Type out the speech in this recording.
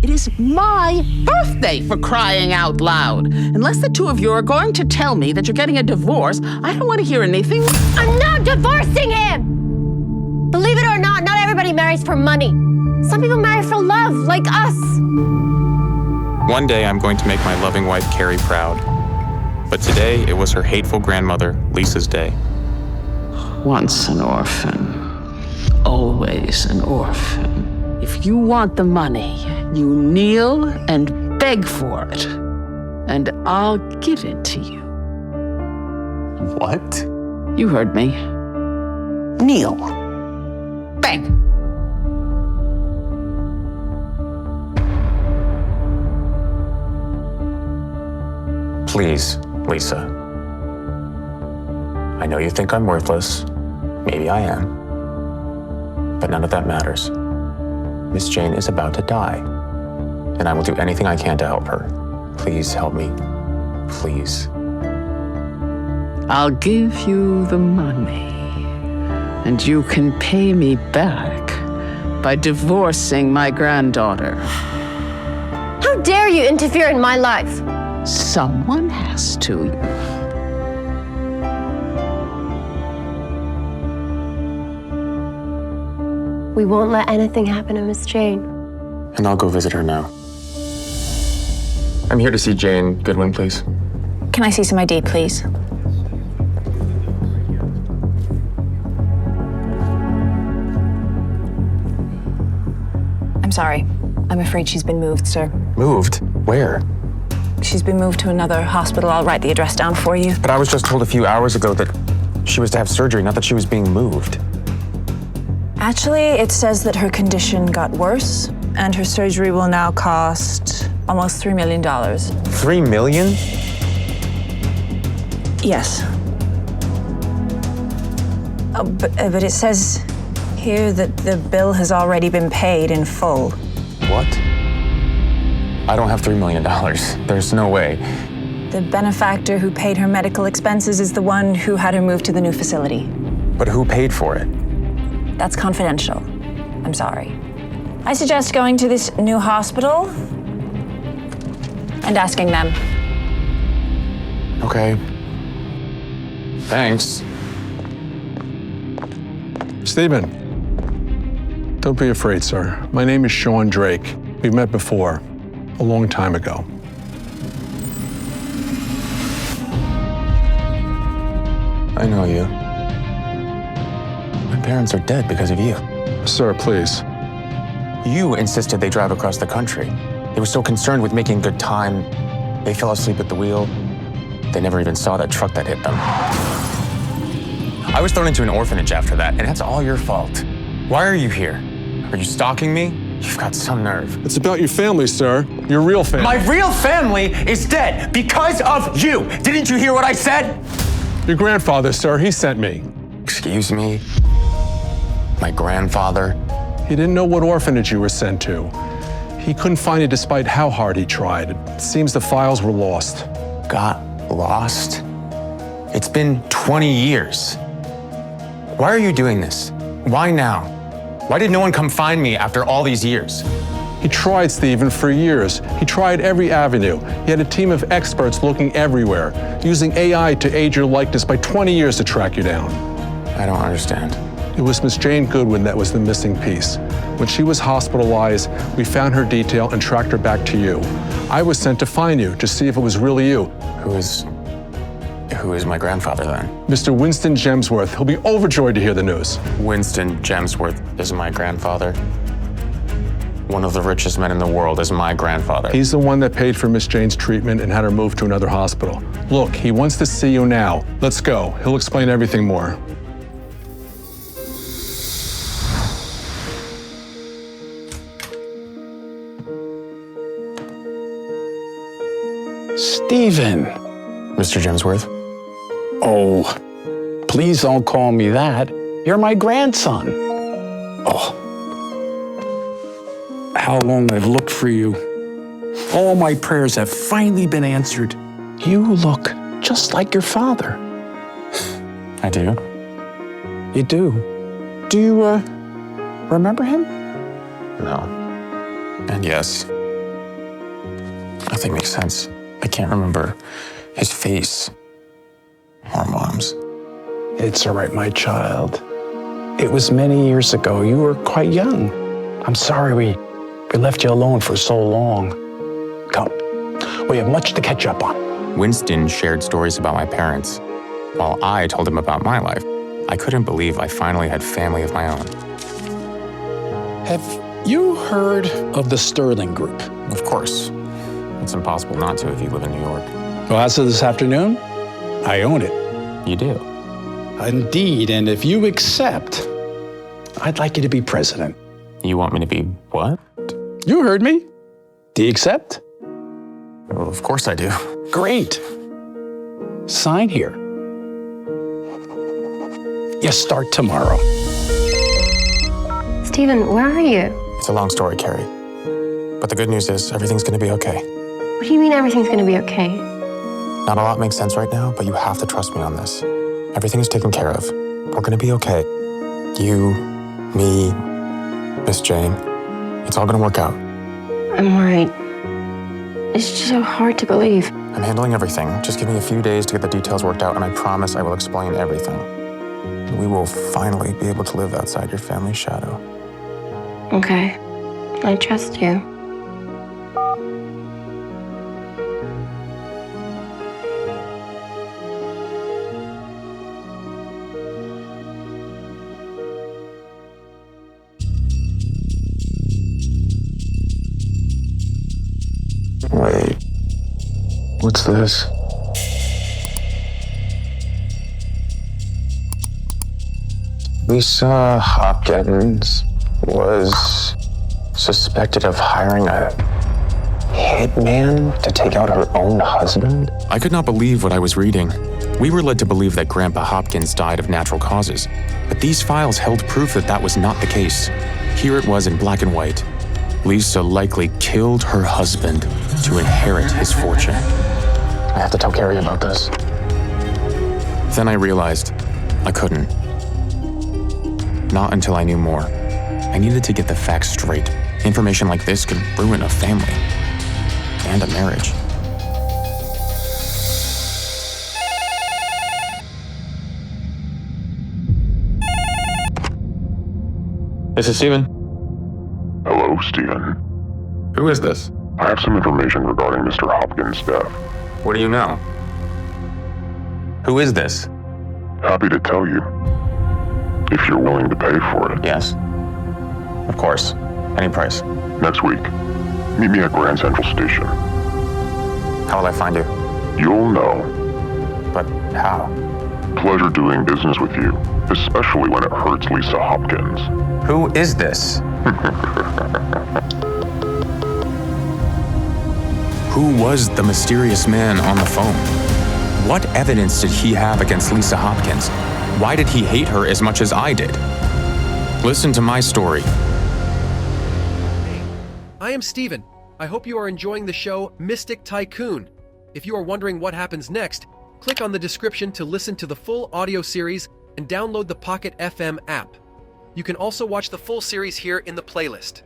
It is my birthday, for crying out loud. Unless the two of you are going to tell me that you're getting a divorce, I don't want to hear anything. I'm not divorcing him! Believe it or not everybody marries for money. Some people marry for love, like us. One day I'm going to make my loving wife, Carrie, proud. But today, it was her hateful grandmother, Lisa's day. Once an orphan, always an orphan. If you want the money, you kneel and beg for it, and I'll give it to you. What? You heard me. Kneel. Beg. Please, Lisa. I know you think I'm worthless. Maybe I am. But none of that matters. Miss Jane is about to die, and I will do anything I can to help her. Please help me. Please. I'll give you the money, and you can pay me back by divorcing my granddaughter. How dare you interfere in my life? Someone has to. We won't let anything happen to Miss Jane. And I'll go visit her now. I'm here to see Jane Goodwin, please. Can I see some ID, please? I'm sorry. I'm afraid she's been moved, sir. Moved? Where? She's been moved to another hospital. I'll write the address down for you. But I was just told a few hours ago that she was to have surgery, not that she was being moved. Actually, it says that her condition got worse, and her surgery will now cost almost $3 million. $3 million? Yes. But it says here that the bill has already been paid in full. What? I don't have $3 million. There's no way. The benefactor who paid her medical expenses is the one who had her moved to the new facility. But who paid for it? That's confidential. I'm sorry. I suggest going to this new hospital and asking them. Okay. Thanks. Stephen, don't be afraid, sir. My name is Sean Drake. We've met before, a long time ago. I know you. My parents are dead because of you. Sir, please. You insisted they drive across the country. They were so concerned with making good time, they fell asleep at the wheel. They never even saw that truck that hit them. I was thrown into an orphanage after that, and that's all your fault. Why are you here? Are you stalking me? You've got some nerve. It's about your family, sir. Your real family. My real family is dead because of you. Didn't you hear what I said? Your grandfather, sir, he sent me. Excuse me? My grandfather? He didn't know what orphanage you were sent to. He couldn't find you despite how hard he tried. It seems the files were lost. Got lost? It's been 20 years. Why are you doing this? Why now? Why did no one come find me after all these years? He tried, Stephen, for years. He tried every avenue. He had a team of experts looking everywhere, using AI to age your likeness by 20 years to track you down. I don't understand. It was Miss Jane Goodwin that was the missing piece. When she was hospitalized, we found her detail and tracked her back to you. I was sent to find you to see if it was really you. Who is my grandfather then? Mr. Winston Gemsworth. He'll be overjoyed to hear the news. Winston Gemsworth is my grandfather. One of the richest men in the world is my grandfather. He's the one that paid for Miss Jane's treatment and had her moved to another hospital. Look, he wants to see you now. Let's go. He'll explain everything more. Stephen. Mr. Gemsworth? Oh, please don't call me that. You're my grandson. Oh, how long I've looked for you. All my prayers have finally been answered. You look just like your father. I do. You do? Do you, remember him? No. And yes. Nothing makes sense. I can't remember his face or Mom's. It's all right, my child. It was many years ago. You were quite young. I'm sorry we left you alone for so long. Come, we have much to catch up on. Winston shared stories about my parents, while I told him about my life. I couldn't believe I finally had family of my own. Have you heard of the Sterling Group? Of course. It's impossible not to if you live in New York. Well, as of this afternoon, I own it. You do? Indeed, and if you accept, I'd like you to be president. You want me to be what? You heard me. Do you accept? Well, of course I do. Great. Sign here. You start tomorrow. Steven, where are you? It's a long story, Carrie. But the good news is everything's gonna be okay. What do you mean everything's gonna be okay? Not a lot makes sense right now, but you have to trust me on this. Everything is taken care of. We're gonna be okay. You, me, Miss Jane. It's all gonna work out. I'm worried. It's just so hard to believe. I'm handling everything. Just give me a few days to get the details worked out, and I promise I will explain everything. We will finally be able to live outside your family's shadow. Okay. I trust you. Wait. What's this? Lisa Hopkins was suspected of hiring a hitman to take out her own husband? I could not believe what I was reading. We were led to believe that Grandpa Hopkins died of natural causes, but these files held proof that that was not the case. Here it was in black and white. Lisa likely killed her husband to inherit his fortune. I have to tell Carrie about this. Then I realized I couldn't. Not until I knew more. I needed to get the facts straight. Information like this could ruin a family and a marriage. This is Steven. Hello, Steven. Who is this? I have some information regarding Mr. Hopkins' death. What do you know? Who is this? Happy to tell you. If you're willing to pay for it. Yes. Of course. Any price. Next week, meet me at Grand Central Station. How will I find you? You'll know. But how? Pleasure doing business with you, especially when it hurts Lisa Hopkins. Who is this? Who was the mysterious man on the phone? What evidence did he have against Lisa Hopkins? Why did he hate her as much as I did? Listen to my story. I am Steven. I hope you are enjoying the show Mystic Tycoon. If you are wondering what happens next, click on the description to listen to the full audio series and download the Pocket FM app. You can also watch the full series here in the playlist.